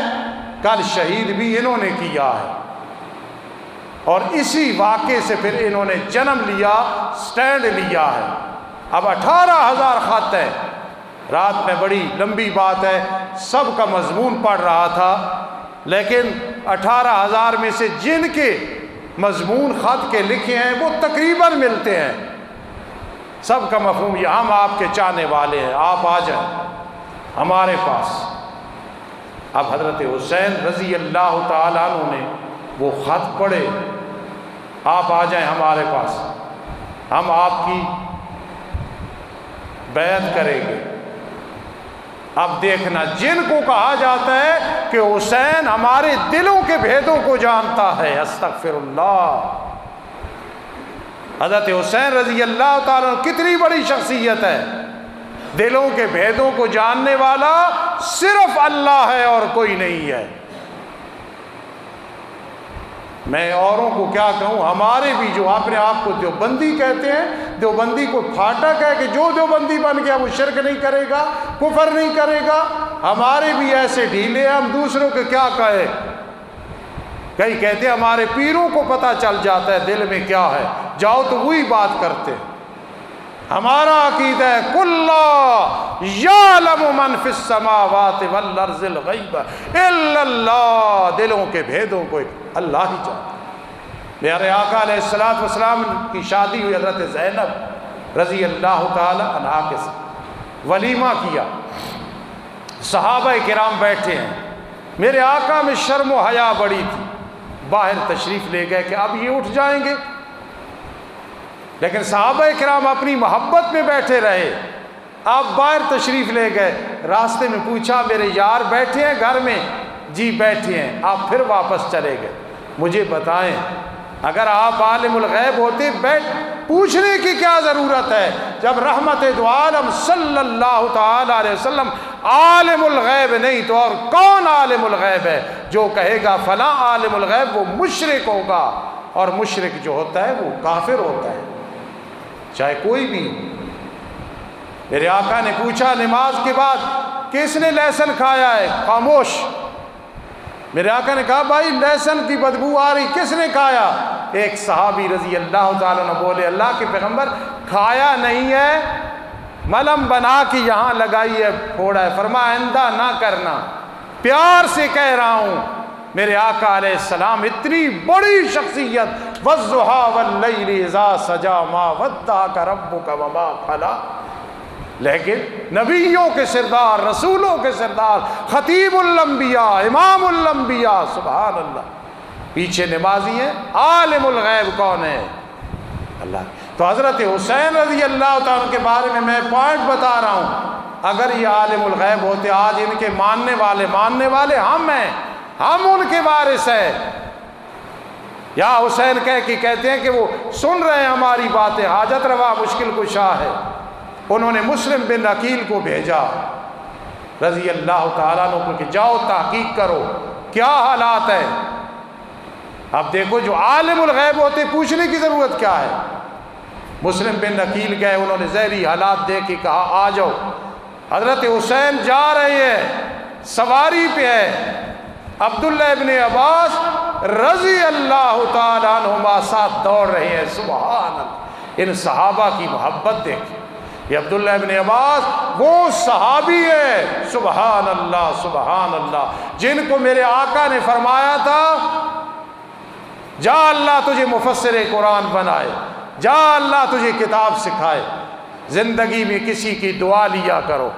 کل شہید بھی انہوں نے کیا ہے، اور اسی واقعے سے پھر انہوں نے جنم لیا، سٹینڈ لیا ہے۔ اب 18,000 خط ہے، رات میں بڑی لمبی بات ہے، سب کا مضمون پڑھ رہا تھا، لیکن 18,000 میں سے جن کے مضمون خط کے لکھے ہیں وہ تقریباً ملتے ہیں، سب کا مفہوم یہ، ہم آپ کے چاہنے والے ہیں، آپ آ جائیں ہمارے پاس۔ اب حضرت حسین رضی اللہ تعالیٰ عنہ نے وہ خط پڑھے، آپ آ جائیں ہمارے پاس، ہم آپ کی بیعت کریں گے۔ اب دیکھنا، جن کو کہا جاتا ہے کہ حسین ہمارے دلوں کے بھیدوں کو جانتا ہے، استغفر اللہ، حضرت حسین رضی اللہ تعالیٰ عنہ کتنی بڑی شخصیت ہے، دلوں کے بھیدوں کو جاننے والا صرف اللہ ہے اور کوئی نہیں ہے۔ میں اوروں کو کیا کہوں، ہمارے بھی جو اپنے آپ کو دیوبندی کہتے ہیں، دیوبندی کو پھاٹک ہے کہ جو دیوبندی بن گیا وہ شرک نہیں کرے گا، کفر نہیں کرے گا، ہمارے بھی ایسے ڈھیلے ہیں، ہم دوسروں کو کیا کہیں، کئی کہتے ہیں ہمارے پیروں کو پتہ چل جاتا ہے دل میں کیا ہے، جاؤ تو وہی بات کرتے ہیں۔ ہمارا عقیدہ ہے کُلّ یعلم من فی السماوات والارض الغیب الا اللہ، دلوں کے بھیدوں کو اللہ ہی جانتا ہے۔ میرے آقا علیہ السلام کی شادی ہوئی حضرت زینب رضی اللہ تعالی عنہا کے ساتھ، ولیمہ کیا، صحابہ کرام بیٹھے ہیں، میرے آقا میں شرم و حیا بڑی تھی، باہر تشریف لے گئے کہ اب یہ اٹھ جائیں گے، لیکن صحابہ کرام اپنی محبت میں بیٹھے رہے، آپ باہر تشریف لے گئے، راستے میں پوچھا میرے یار بیٹھے ہیں گھر میں؟ جی بیٹھے ہیں۔ آپ پھر واپس چلے گئے۔ مجھے بتائیں، اگر آپ عالم الغیب ہوتے، پوچھنے کی کیا ضرورت ہے؟ جب رحمت دو عالم صلی اللہ تعالی علیہ وسلم عالم الغیب نہیں تو اور کون عالم الغیب ہے؟ جو کہے گا فلاں عالم الغیب وہ مشرک ہوگا، اور مشرک جو ہوتا ہے وہ کافر ہوتا ہے، چاہے کوئی بھی۔ میرے آقا نے پوچھا نماز کے بعد کس نے لہسن کھایا ہے؟ خاموش۔ میرے آقا نے کہا بھائی لہسن کی بدبو آ رہی، کس نے کھایا؟ ایک صحابی رضی اللہ تعالیٰ عنہ بولے اللہ کے پیغمبر کھایا نہیں ہے، ملم بنا کے یہاں لگائی ہے، پھوڑا ہے۔ فرمایا آئندہ نہ کرنا، پیار سے کہہ رہا ہوں۔ میرے آقا علیہ السلام اتنی بڑی شخصیت، وَالضُّحَىٰ وَاللَّيْلِ إِذَا سَجَىٰ مَا وَدَّعَكَ رَبُّكَ وَمَا قَلَىٰ، لیکن نبیوں کے سردار، رسولوں کے سردار، خطیب الانبیاء، امام الانبیاء، سبحان اللہ، پیچھے نمازی ہیں۔ عالم الغیب کون ہے؟ اللہ۔ تو حضرت حسین رضی اللہ تعالیٰ کے بارے میں پوائنٹ بتا رہا ہوں، اگر یہ عالم الغیب ہوتے، آج ان کے ماننے والے ہم ہیں، ہم ان کے وارث ہیں۔ یا حسین کہتے ہیں کہ وہ سن رہے ہیں ہماری باتیں، حاجت روا مشکل کشا ہے، انہوں نے مسلم بن عقیل کو بھیجا رضی اللہ تعالیٰ عنہ کو کہ جاؤ تحقیق کرو کیا حالات ہے۔ اب دیکھو جو عالم الغیب ہوتے پوچھنے کی ضرورت کیا ہے۔ مسلم بن عقیل گئے، انہوں نے ظاہری حالات دیکھ کے کہا آ جاؤ۔ حضرت حسین جا رہے ہیں، سواری پہ ہے، عبداللہ ابن عباس رضی اللہ تعالیٰ عنہما ساتھ دوڑ رہے ہیں۔ سبحان اللہ، ان صحابہ کی محبت دیکھ، یہ عبداللہ ابن عباس وہ صحابی ہے، سبحان اللہ سبحان اللہ، جن کو میرے آقا نے فرمایا تھا جا اللہ تجھے مفسر قرآن بنائے، جا اللہ تجھے کتاب سکھائے۔ زندگی میں کسی کی دعا لیا کرو،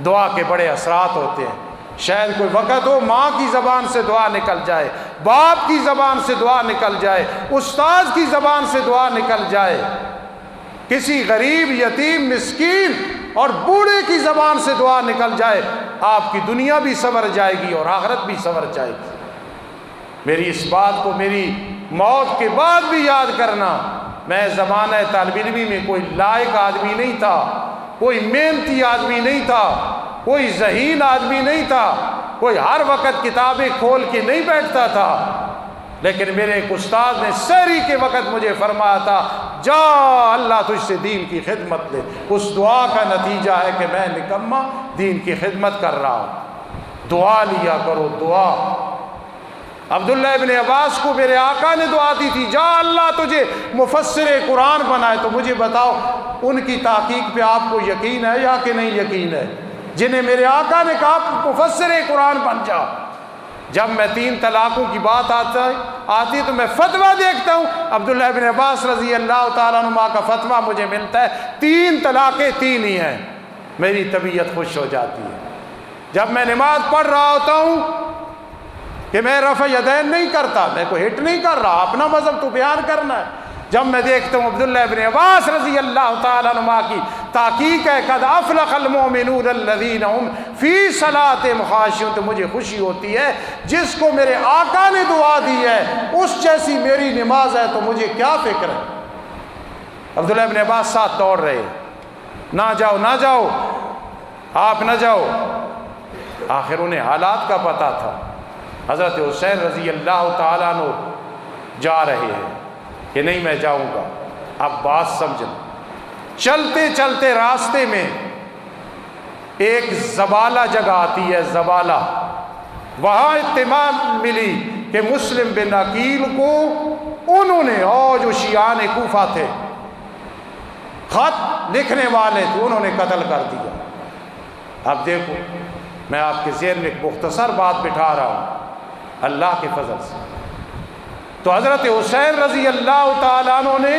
دعا کے بڑے اثرات ہوتے ہیں۔ شاید کوئی وقت ہو ماں کی زبان سے دعا نکل جائے، باپ کی زبان سے دعا نکل جائے، استاد کی زبان سے دعا نکل جائے، کسی غریب یتیم مسکین اور بوڑھے کی زبان سے دعا نکل جائے، آپ کی دنیا بھی سنور جائے گی اور آخرت بھی سنور جائے گی۔ میری اس بات کو میری موت کے بعد بھی یاد کرنا۔ میں زمانہ طالب علمی میں کوئی لائق آدمی نہیں تھا، کوئی محنتی آدمی نہیں تھا، کوئی ذہین آدمی نہیں تھا، کوئی ہر وقت کتابیں کھول کے نہیں بیٹھتا تھا، لیکن میرے ایک استاد نے سحری کے وقت مجھے فرمایا تھا جا اللہ تجھ سے دین کی خدمت لے۔ اس دعا کا نتیجہ ہے کہ میں نکمہ دین کی خدمت کر رہا ہوں۔ دعا لیا کرو، دعا۔ عبداللہ ابن عباس کو میرے آقا نے دعا دی تھی جا اللہ تجھے مفسر قرآن بنائے۔ تو مجھے بتاؤ ان کی تحقیق پہ آپ کو یقین ہے یا کہ نہیں یقین ہے، جنہیں میرے آقا نے کہا مفسر قرآن بن جا۔ جب میں 3 طلاقوں کی بات آتی تو میں فتویٰ دیکھتا ہوں، عبداللہ ابن عباس رضی اللہ تعالیٰ عنہ کا فتویٰ مجھے ملتا ہے 3 طلاقیں 3 ہی ہیں، میری طبیعت خوش ہو جاتی ہے۔ جب میں نماز پڑھ رہا ہوتا ہوں کہ میں رفع یدین نہیں کرتا، میں کوئی ہٹ نہیں کر رہا، اپنا مذہب تو بیان کرنا ہے۔ جب میں دیکھتا ہوں عبداللہ ابن عباس رضی اللہ تعالیٰ عنہ کی تحقیق ہے قد افلح المؤمنون الذین هم فی صلاتہم خاشعون، تو مجھے خوشی ہوتی ہے جس کو میرے آقا نے دعا دی ہے اس جیسی میری نماز ہے تو مجھے کیا فکر ہے۔ عبداللہ ابن عباس ساتھ دوڑ رہے، نہ جاؤ نہ جاؤ، آپ نہ جاؤ۔ آخر انہیں حالات کا پتہ تھا۔ حضرت حسین رضی اللہ تعالیٰ عنہ جا رہے ہیں کہ نہیں میں جاؤں گا۔ اب بات سمجھنا، چلتے چلتے راستے میں ایک زبالہ جگہ آتی ہے، زبالہ، وہاں اطلاع ملی کہ مسلم بن عقیل کو انہوں نے، اور جو شیعان کوفہ تھے، خط لکھنے والے تھے، انہوں نے قتل کر دیا۔ اب دیکھو میں آپ کے ذہن میں ایک مختصر بات بٹھا رہا ہوں اللہ کے فضل سے۔ تو حضرت حسین رضی اللہ تعالیٰ عنہ نے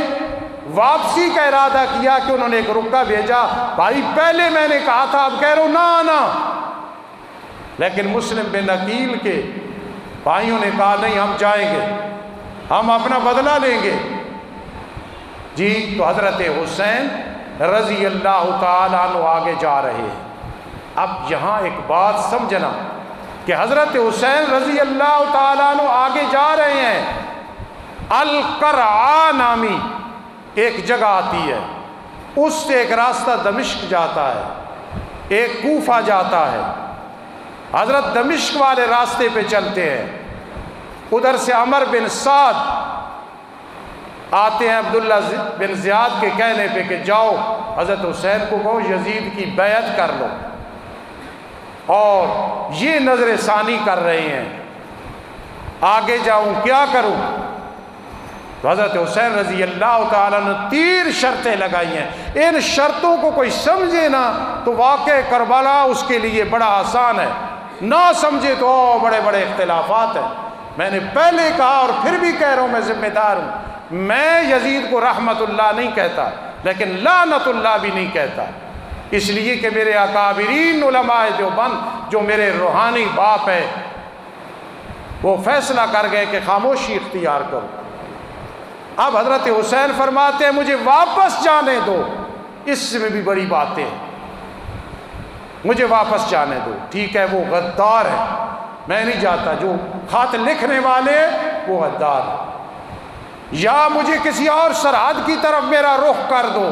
واپسی کا ارادہ کیا کہ انہوں نے ایک رکا بھیجا، بھائی پہلے میں نے کہا تھا اب کہہ رہا ہوں نہ آنا، لیکن مسلم بن عقیل کے بھائیوں نے کہا نہیں ہم جائیں گے، ہم اپنا بدلہ لیں گے۔ جی تو حضرت حسین رضی اللہ تعالیٰ عنہ آگے جا رہے ہیں۔ اب یہاں ایک بات سمجھنا کہ حضرت حسین رضی اللہ تعالیٰ عنہ آگے جا رہے ہیں، القرعہ نامی ایک جگہ آتی ہے، اس سے ایک راستہ دمشق جاتا ہے، ایک کوفہ جاتا ہے۔ حضرت دمشق والے راستے پہ چلتے ہیں، ادھر سے عمر بن سعد آتے ہیں عبداللہ بن زیاد کے کہنے پہ کہ جاؤ حضرت حسین کو کہو یزید کی بیعت کر لو، اور یہ نظر ثانی کر رہے ہیں آگے جاؤں کیا کروں۔ تو حضرت حسین رضی اللہ تعالیٰ نے 3 شرطیں لگائی ہیں، ان شرطوں کو کوئی سمجھے نا تو واقع کربلا اس کے لیے بڑا آسان ہے، نہ سمجھے تو بڑے بڑے اختلافات ہیں۔ میں نے پہلے کہا اور پھر بھی کہہ رہا ہوں، میں ذمہ دار ہوں، میں یزید کو رحمت اللہ نہیں کہتا لیکن لعنت اللہ بھی نہیں کہتا، اس لیے کہ میرے اکابرین علماء دیوبند جو میرے روحانی باپ ہے وہ فیصلہ کر گئے کہ خاموشی اختیار کرو۔ اب حضرت حسین فرماتے ہیں مجھے واپس جانے دو، اس میں بھی بڑی باتیں، مجھے واپس جانے دو۔ ٹھیک ہے وہ غدار ہے، میں نہیں جاتا، جو خط لکھنے والے وہ غدار ہے، یا مجھے کسی اور سرحد کی طرف میرا رخ کر دو۔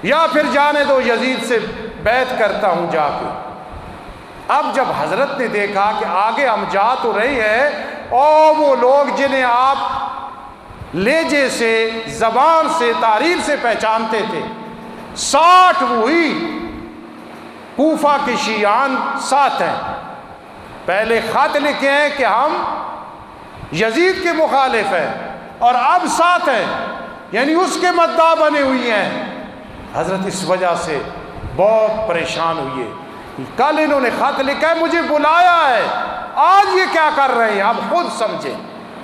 یا پھر جانے دو یزید سے بیعت کرتا ہوں جا کے۔ اب جب حضرت نے دیکھا کہ آگے ہم جا تو رہی ہے، اور وہ لوگ جنہیں آپ لہجے سے، زبان سے، تعریف سے پہچانتے تھے، 60 وہی کوفہ کے شیعان ساتھ ہیں، پہلے خط لکھے ہیں کہ ہم یزید کے مخالف ہیں، اور اب ساتھ ہیں، یعنی اس کے مداح بنے ہوئی ہیں۔ حضرت اس وجہ سے بہت پریشان ہوئے، کل انہوں نے خط لکھا ہے، مجھے بلایا ہے، آج یہ کیا کر رہے ہیں، آپ خود سمجھیں۔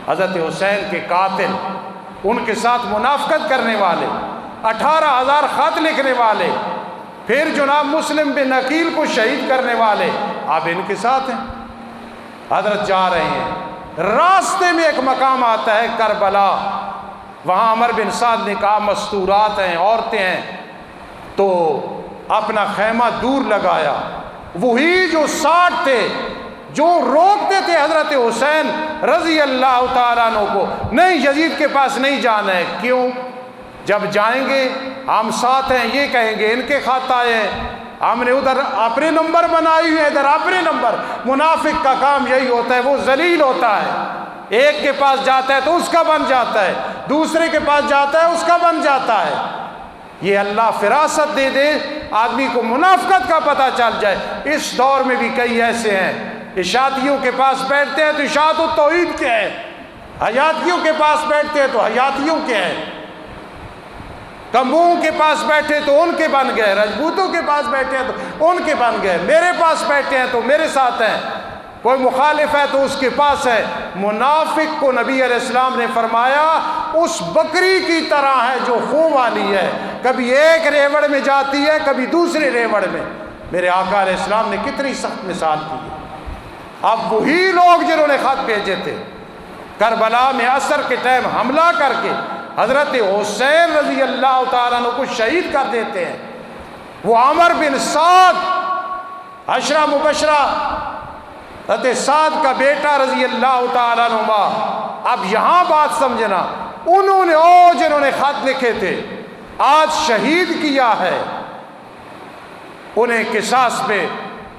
حضرت حسین کے قاتل، ان کے ساتھ منافقت کرنے والے، 18,000 خط لکھنے والے، پھر جناب مسلم بن عقیل کو شہید کرنے والے، اب ان کے ساتھ ہیں۔ حضرت جا رہے ہیں، راستے میں ایک مقام آتا ہے کربلا، وہاں عمر بن سعد نے کہا مستورات ہیں، عورتیں ہیں، تو اپنا خیمہ دور لگایا۔ وہی جو 60 تھے جو روکتے تھے حضرت حسین رضی اللہ تعالیٰ عنہ کو، نہیں یزید کے پاس نہیں جانا ہے، کیوں؟ جب جائیں گے ہم ساتھ ہیں، یہ کہیں گے ان کے خط آئے ہیں، ہم نے ادھر اپنے نمبر بنائی ہوئے، ادھر اپنے نمبر۔ منافق کا کام یہی ہوتا ہے، وہ ذلیل ہوتا ہے، ایک کے پاس جاتا ہے تو اس کا بن جاتا ہے، دوسرے کے پاس جاتا ہے اس کا بن جاتا ہے۔ یہ اللہ فراست دے دے آدمی کو منافقت کا پتہ چل جائے۔ اس دور میں بھی کئی ایسے ہیں، اشاعتیوں کے پاس بیٹھتے ہیں تو اشاعت التوحید کے ہیں، حیاتیوں کے پاس بیٹھتے ہیں تو حیاتیوں کے ہیں، کمبوؤں کے پاس بیٹھے تو ان کے بن گئے، رجپوتوں کے پاس بیٹھے ہیں تو ان کے بن گئے، میرے پاس بیٹھے ہیں تو میرے ساتھ ہیں، کوئی مخالف ہے تو اس کے پاس ہے۔ منافق کو نبی علیہ السلام نے فرمایا اس بکری کی طرح ہے جو خون والی ہے، کبھی ایک ریوڑ میں جاتی ہے کبھی دوسرے ریوڑ میں۔ میرے آقا علیہ السلام نے کتنی سخت مثال کی ہے۔ اب وہی لوگ جنہوں نے خط بھیجے تھے، کربلا میں عصر کے ٹائم حملہ کر کے حضرت حسین رضی اللہ تعالیٰ عنہ کو شہید کر دیتے ہیں، وہ عمر بن سعد، عشرہ مبشرہ حضرت سعد کا بیٹا رضی اللہ تعالیٰ عنہ۔ اب یہاں بات سمجھنا، انہوں نے جنہوں نے خط لکھے تھے آج شہید کیا ہے، انہیں قصاص پہ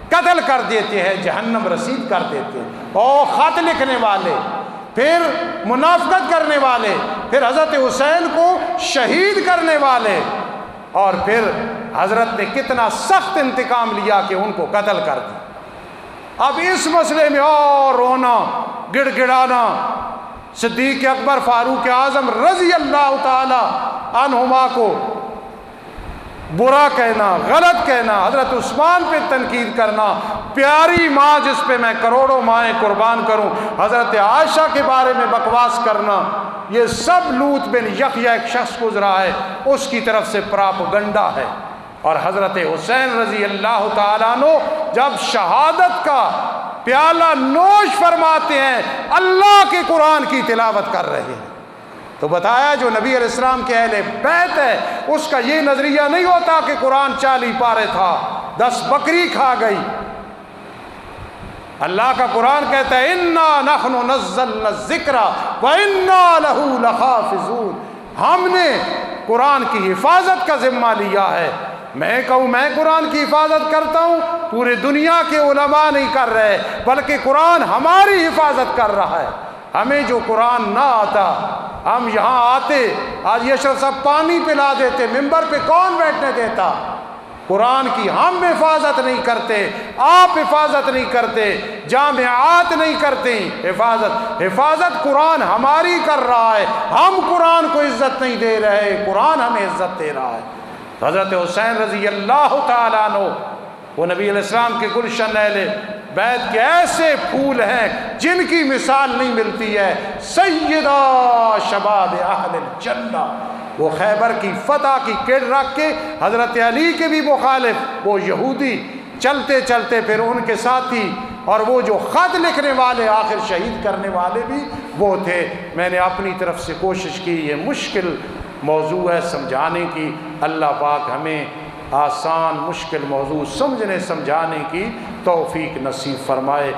قتل کر دیتے ہیں، جہنم رسید کر دیتے ہیں۔ اور خط لکھنے والے، پھر منافقت کرنے والے، پھر حضرت حسین کو شہید کرنے والے، اور پھر حضرت نے کتنا سخت انتقام لیا کہ ان کو قتل کر دیا۔ اب اس مسئلے میں اور رونا گڑ گڑانا، صدیق اکبر فاروق اعظم رضی اللہ تعالی عنہما کو برا کہنا، غلط کہنا، حضرت عثمان پہ تنقید کرنا، پیاری ماں جس پہ میں کروڑوں مائیں قربان کروں، حضرت عائشہ کے بارے میں بکواس کرنا، یہ سب لوط بن یحییٰ ایک شخص گزرا ہے، اس کی طرف سے پراپگنڈا ہے۔ اور حضرت حسین رضی اللہ تعالیٰ عنہ جب شہادت کا پیالہ نوش فرماتے ہیں، اللہ کے قرآن کی تلاوت کر رہے ہیں، تو بتایا جو نبی علیہ السلام کے اہل بیت ہے اس کا یہ نظریہ نہیں ہوتا کہ قرآن 40 پارے تھا، 10 بکری کھا گئی۔ اللہ کا قرآن کہتا ہے اِنَّا نَحْنُ نَزَّلْنَا الذِّكْرَ وَإِنَّا لَهُ لَحَافِظُونَ، ہم نے قرآن کی حفاظت کا ذمہ لیا ہے۔ میں کہوں میں قرآن کی حفاظت کرتا ہوں، پورے دنیا کے علماء نہیں کر رہے، بلکہ قرآن ہماری حفاظت کر رہا ہے۔ ہمیں جو قرآن نہ آتا، ہم یہاں آتے، آج یہ اشرف صاحب پانی پلا دیتے، ممبر پہ کون بیٹھنے دیتا؟ قرآن کی ہم حفاظت نہیں کرتے، آپ حفاظت نہیں کرتے، جامعات نہیں کرتے، حفاظت قرآن ہماری کر رہا ہے، ہم قرآن کو عزت نہیں دے رہے، قرآن ہمیں عزت دے رہا ہے۔ حضرت حسین رضی اللہ تعالیٰ عنہ وہ نبی علیہ السلام کے گلشن اہل بیت کے ایسے پھول ہیں جن کی مثال نہیں ملتی ہے، سیدہ شباب اہل الجنہ۔ وہ خیبر کی فتح کی کڑ رکھ کے حضرت علی کے بھی مخالف، وہ یہودی چلتے چلتے پھر ان کے ساتھی، اور وہ جو خط لکھنے والے آخر شہید کرنے والے بھی وہ تھے۔ میں نے اپنی طرف سے کوشش کی، یہ مشکل موضوع ہے سمجھانے کی، اللہ پاک ہمیں آسان مشکل موضوع سمجھنے سمجھانے کی توفیق نصیب فرمائے۔